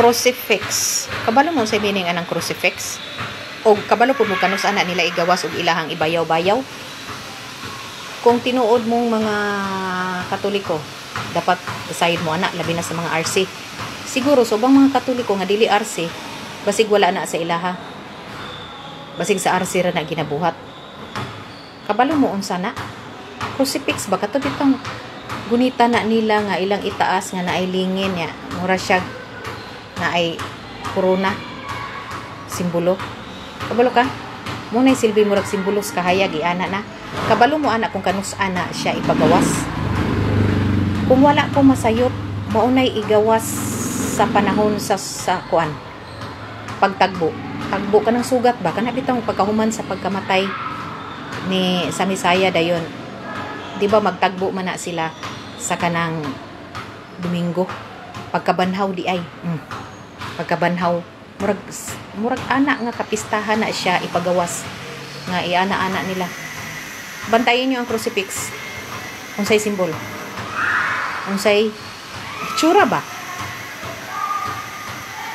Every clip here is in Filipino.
crucifix. Kabalo mo sa meaning anang crucifix? O kabalo po mo kanus ana nila igawas og ilahang ibayaw-bayaw? Kung tinuod mong mga Katoliko, dapat decide mo ana labi na sa mga RC. Siguro so bang mga Katoliko nga dili RC, basig wala na sa ilaha. Basig sa RC ra na ginabuhat. Kabalo mo unsa na? Crucifix ba kato bitong gunita na nila nga ilang itaas nga naay lingin ya. Mura siya na ay corona simbolo. Kabalo ka? Muna'y silbi murag simbolos kahayag iana na. Kabalo mo ana kung kanus ana siya ipagawas. Kung wala ko masayop, maunay igawas sa panahon sa kuan. Pagtagbo. Tagbo ka ng sugat ba? Kana bitang pagkahuman sa pagkamatay ni sa Misaya dayon. Di ba magtagbo man na sila sa kanang Domingo. Pagkabanhaw di ay. Pagkabanhaw. Murag anak nga kapistahan na siya ipagawas nga iana-ana nila. Bantayin niyo ang crucifix. Unsay simbol? Unsay itsura ba?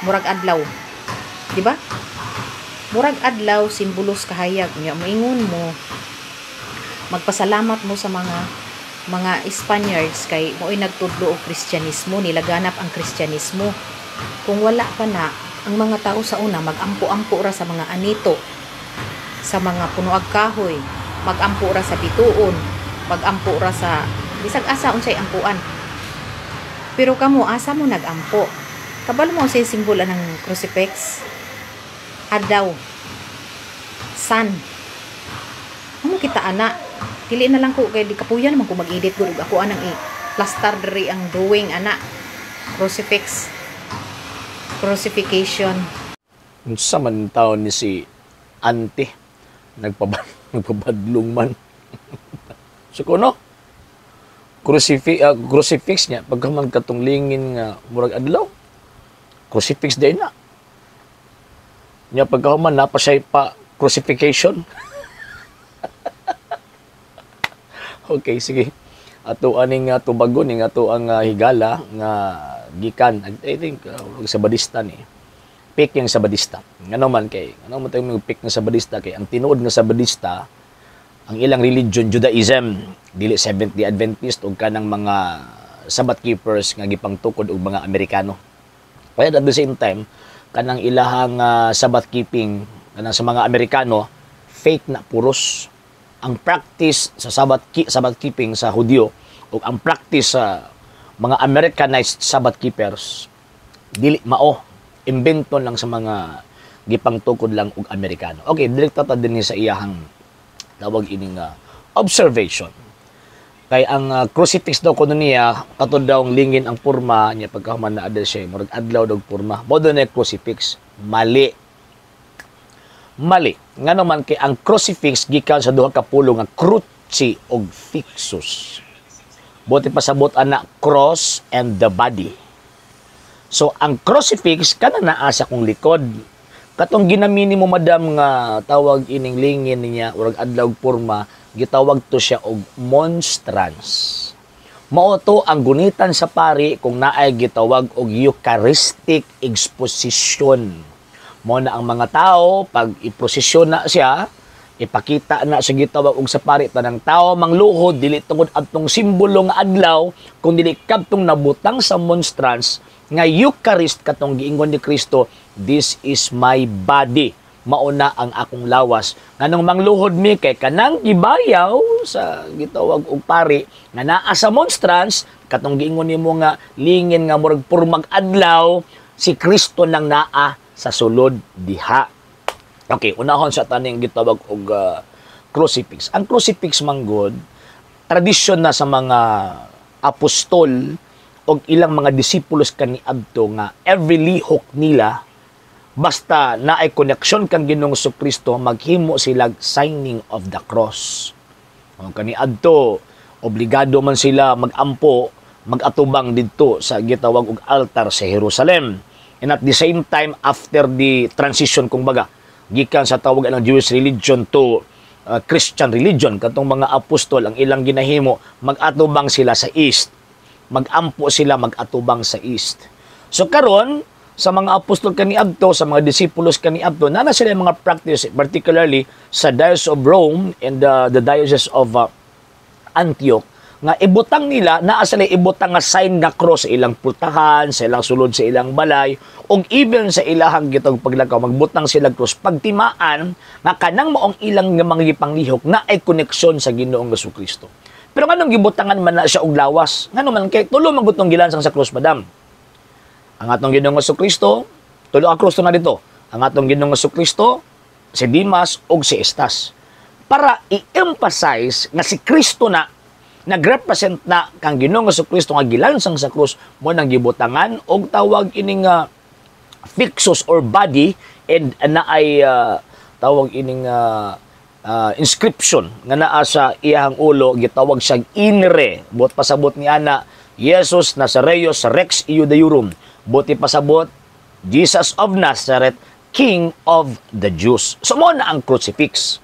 Murag adlaw. Di ba? Murag adlaw simbolos kahayag niya. Moingon mo magpasalamat mo sa mga Spaniards kay mo'y nagtudlo og Kristyanismo, nilaganap ang Kristyanismo. Kung wala pa na ang mga tao sa una magampo-ampo ra sa mga anito, sa mga punuag kahoy, magampo ra sa bituon, magampo ra sa bisag asa unsay ampuan. Pero kamo asa mo nagampo? Kabalo mo sa simbolo ng crucifix? Adlaw, sun. Amo kita ana, dili na lang ko kay di kapuyan man ko mag-edit gud ako anang plaster diri ang drawing ana. Crucifix. Crucifixion. Unsa man taon ni si Auntie nagpabadlong man. So kuno crucifix niya pagkaman katong lingin nga murag adlaw. Crucifix day na. Nya pagkaman na pa siya pa crucifixion. Okay, sige. Ato aning tubagon ning ato ang higala nga gikan I think Sabadista ni pick yung Sabadista ngano man kay ano man tayo pick ng Sabadista kay ang tinuod nga Sabadista ang ilang religion Judaism dili Seventh-day Adventist ug kanang mga Sabbath keepers nga gipangtukod og mga Amerikano kaya at the same time kanang ilahang Sabbath keeping kanang sa mga Amerikano fake na puros ang practice sa Sabbath keeping sa Hudyo ug ang practice sa mga Americanized Sabbath keepers dili mao imbento lang sa mga gipangtukod lang og Amerikano. Okay, direkta ta din sa iyahang tawag ining observation. Kay ang crucifix daw kuno niya katod daw lingin ang porma niya pagkahuman na adel siya murag adlaw daw porma. Modo na crucifix mali. Mali. Ngano man kay ang crucifix gikan sa duha ka pulo nga cruci og fixus. Buti pasabot ana cross and the body. So ang crucifix kana naa sa kong likod. Katong ginamini mo madam nga tawag ining lingin niya urag adlaw porma, gitawag to siya og monstrance. Mao to ang gunitan sa pari kung naay gitawag og Eucharistic exposition. Mo na ang mga tao pag iprosesyon na siya ipakita na sa gitawag og sa pari tanang tao mangluhod dili tungod adtong simbolo nga adlaw kun dili kadtong nabutang sa monstrance nga Eucharist katong giingon ni Kristo, this is my body, mauna ang akong lawas. Nganong mangluhod mi kay kanang gibayaw sa gitawag og pari nga naa sa monstrance katong giingon nimo nga lingin nga murag purmag adlaw si Kristo nang naa sa sulod diha. Okay, unahon sa taning gitawag og crucifix. Ang crucifix manggod tradisyon na sa mga apostol o ilang mga disipulos kaniadto nga every lihok nila basta naay connection kang Ginoong Kristo maghimo sila signing of the cross. Ang kaniadto obligado man sila magampo magatubang didto sa gitawag og altar sa Jerusalem. And at the same time after the transition kumbaga gikan sa tawag ng Jewish religion to Christian religion katong mga apostol ang ilang ginahimo magatubang sila sa east. Magampo sila magatubang sa east. So karon sa mga apostol kaniadto, sa mga disipulos kaniadto, na sila yung mga practice, particularly sa Diocese of Rome and the Diocese of Antioch, nga ibutang nila, naa sila ibutang nga sign nga cross sa ilang pultahan, sa ilang sulod sa ilang balay, o even sa ilahang gitong paglakaw, magbutang sila cross, pagtimaan, nga kanang maong ilang nga mga gipanglihok na ay koneksyon sa Ginoong Jesucristo. Pero nganong gibutangan man na siya og lawas? Ngano man kay tulo man gutong gilansang sa cross, madam. Ang atong Ginoong Jesucristo, tulo ang cross na dito. Ang atong Ginoong Jesucristo, si Dimas ug si Estas. Para i-emphasize nga si Kristo na nagrepresent na kang Ginoong Jesucristo nga gilansang sa krus mo nang gibutangan og tawag ining fixus or body and na ay tawag ining inscription nga naa sa iyang ulo gitawag siyang INRE. Bot pasabot ni ana Jesus Nazareus Rex Iudeorum. Buti pasabot Jesus of Nazareth, King of the Jews. So mo na ang crucifix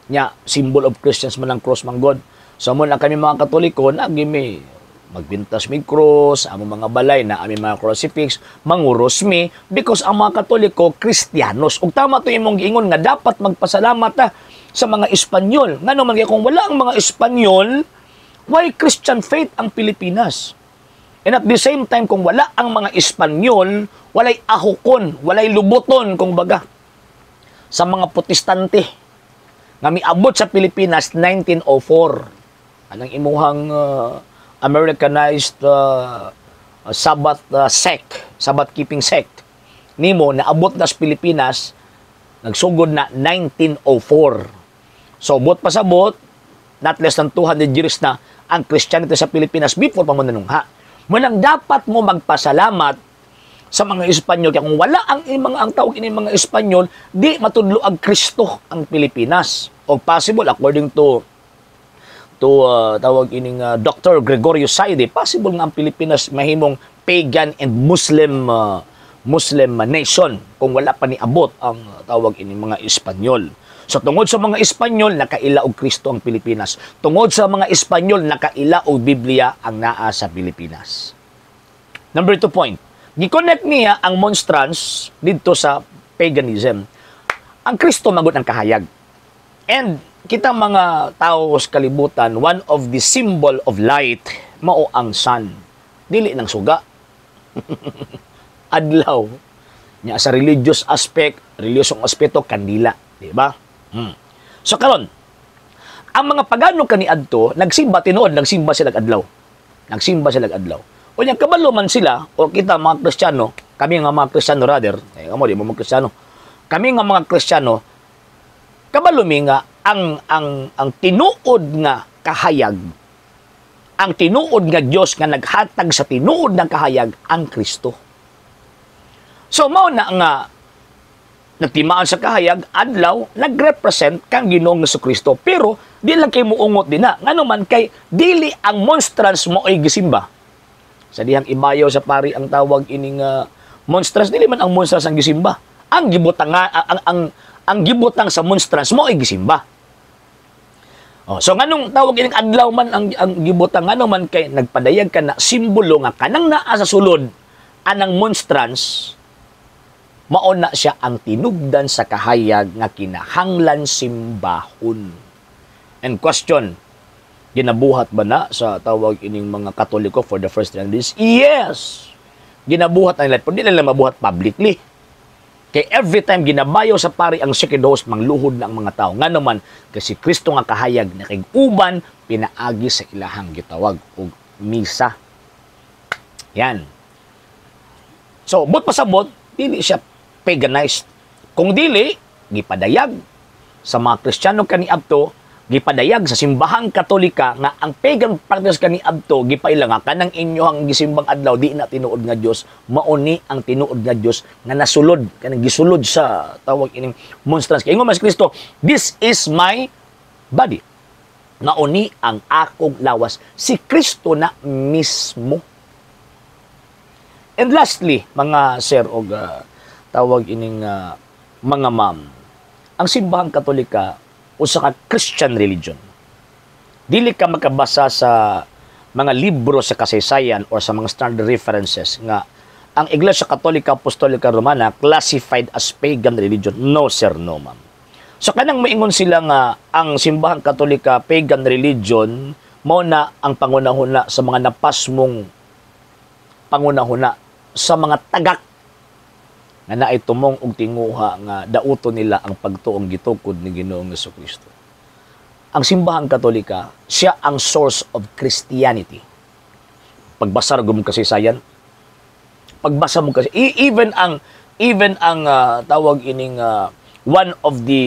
nya, symbol of Christians man ang cross man God. So mo na kami mga Katoliko na gimi magbintas mig cross, ang mga balay na aming mga crucifix, manguros mi because ang mga Katoliko Kristiyanos. Ug tama to imong giingon nga dapat magpasalamat sa mga Espanyol. Ngano man kung wala ang mga Espanyol, why Christian faith ang Pilipinas? And at the same time kung wala ang mga Espanyol, walay ahukon, walay lubuton kung baga sa mga Protestante nga miabot sa Pilipinas 1904. Anang imuhang Americanized Sabbath sect, Sabbath keeping sect. Nimo naabot na sa Pilipinas, nagsugod na 1904. So bot pasabot, not less than 200 years na ang Christianity sa Pilipinas before pa mo nanungha. Munang dapat mo magpasalamat sa mga Espanyol kaya kung wala ang tawag ini mga Espanyol, di matudlo ang Kristo ang Pilipinas. O possible according to tawag ining Dr. Gregorio Saide, possible nga ang Pilipinas mahimong pagan and Muslim nation kung wala pa niabot ang tawag ining mga Espanyol. So tungod sa mga Espanyol nakaila og Kristo ang Pilipinas. Tungod sa mga Espanyol nakaila og Biblia ang naa sa Pilipinas. Number 2 point. Gi-connect niya ang monstrance dito sa paganism. Ang Kristo magud ang kahayag. And kita mga tao sa kalibutan, one of the symbol of light mao ang sun. Dili ng suga. Adlaw. Nya sa religious aspect, reliyosong aspeto kandila, di ba? So karon, ang mga pagano kaniadto nagsimba tinuod, nagsimba sila adlaw. Nagsimba sila adlaw. O nya kabalo man sila o kita mga Kristiyano, kami nga mga Kristiyano rather, di mo mga Kristiyano. Kami nga mga Kristiyano, kabalo mi nga ang tinuod nga kahayag, ang tinuod nga Dios nga naghatag sa tinuod nga kahayag ang Kristo. So mao na nga nagtimaan sa kahayag adlaw nagrepresent kang Ginoong Jesucristo, pero di lang kay muungot din na ngano man kay dili ang monstrance mo ay gisimba sa dihang ibayaw sa pari ang tawag ining monstrance, dili man ang monstrance ang gisimba, ang gibutang ang gibutang sa monstrance mo ay gisimba. So nganong tawag ining adlaw man ang gibutang ngano man kay nagpadayag ka na simbolo nga kanang naa sa sulod anang monstrance mao na siya ang tinubdan sa kahayag nga kinahanglan simbahon. And question, ginabuhat ba na sa tawag ining mga Katoliko for the first 3 days? Yes! Ginabuhat na nila, pero di nila mabuhat publicly. Kay every time ginabayo sa pari ang second host, mangluhod na ang mga tao. Nga naman, kasi Kristo nga kahayag na kig-uban, pinaagi sa ilahang gitawag o misa. Yan. So, bot pasabot, dili siya paganized. Kung dili, gipadayag sa mga Kristiyano kaniadto, gipadayag sa simbahang Katolika nga ang pagan practice kaniadto gipaila nga kanang inyohang gisimbang adlaw di na tinuod nga Dios, mauni ang tinuod nga Dios nga nasulod kanang gisulod sa tawag ining monstrance. Kay ingon mas Kristo, this is my body. Nauni ang akong lawas, si Kristo na mismo. And lastly, mga sir og tawag ining mga ma'am, ang simbahang Katolika usa ka Christian religion. Dili ka makabasa sa mga libro sa kasaysayan o sa mga standard references nga ang Iglesia Katolika Apostolika Romana classified as pagan religion? No, sir, no, ma'am. So, kanang maingon sila nga ang simbahang Katolika pagan religion mo na ang pangunahuna sa mga napasmong pangunahuna sa mga tagak nga naay tumong og tinguha nga dauto nila ang pagtuong gitukod ni Ginoong Jesucristo. Ang simbahang Katolika, siya ang source of Christianity. Pagbasa ra gum kasaysayan, pagbasa mo kasi even ang tawag ining one of the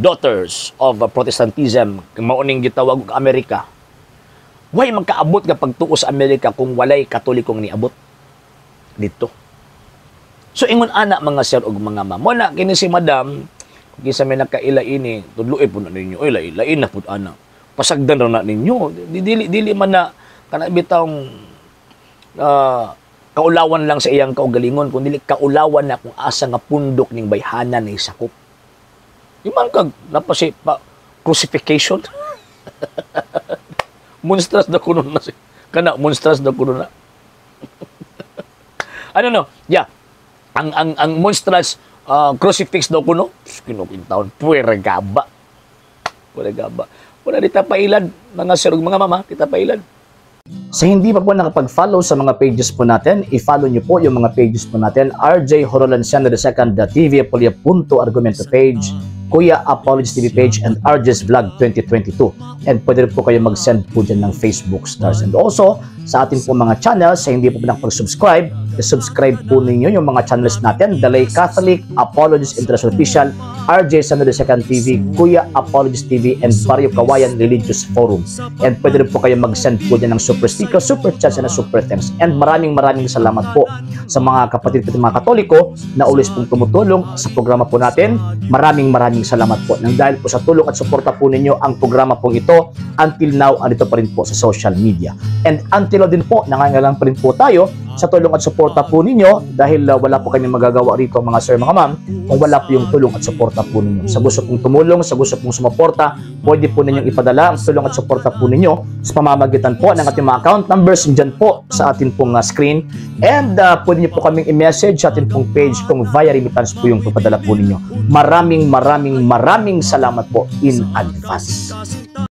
daughters of Protestantism, mauning gitawag og Amerika. Way magkaabot nga pagtuo sa Amerika kung walay Katolikong niabot dito. So ingon ana mga sir ug mga ma'am, mo na kini si madam kisa may nakaila ini tudloy po na ninyo, oy lain na pud ana. Pasagdan ra na ninyo, dili man na kana bitawng kaulawan lang sa iyang kaugalingon, kundi kaulawan na kung asa nga pundok ning bayhanan ni sakop. Di man kag napasi pa crucifixion. Monstras na kuno na si kana monstras na kuno na. Ano no? Yeah. Ang monstrous crucifix daw kuno, kinukintaon, puwera gaba. Wala dita pailan, mga sir ug mga mama, kita pailan. Sa hindi pa po nakapag-follow sa mga pages po natin, i-follow niyo po yung mga pages po natin, RJ Horolanciano II, TV Apolia Punto Argumento page, Kuya Apologies TV page, and RJ's Vlog 2022. And pwede rin po kayo mag-send po dyan ng Facebook stars. And also, sa ating po mga channels, sa hindi po nakapag-subscribe, subscribe po ninyo yung mga channels natin, Dalay Catholic, Apologies International Official, RJ Sano II TV, Kuya Apologies TV, and Barrio Kawayan Religious Forum. And pwede rin po kayo mag-send po dyan ng super sticker, super chats, and super thanks. And maraming salamat po sa mga kapatid at mga Katoliko na ulis pong tumutulong sa programa po natin. Maraming salamat po. Nang dahil po sa tulong at suporta po ninyo, ang programa po ito, until now, andito pa rin po sa social media. And until now din po, nangangalang pa rin po tayo sa tulong at suporta po ninyo dahil wala po kami magagawa rito mga sir, mga ma'am, kung wala po yung tulong at suporta po ninyo. Sa gusto pong tumulong, sa gusto pong sumuporta, pwede po ninyong ipadala ang tulong at suporta po ninyo sa pamamagitan po ng ating mga account numbers dyan po sa ating pong screen. And pwede niyo po kaming i-message sa ating pong page kung via remittance po yung papadala po ninyo. Maraming salamat po in advance.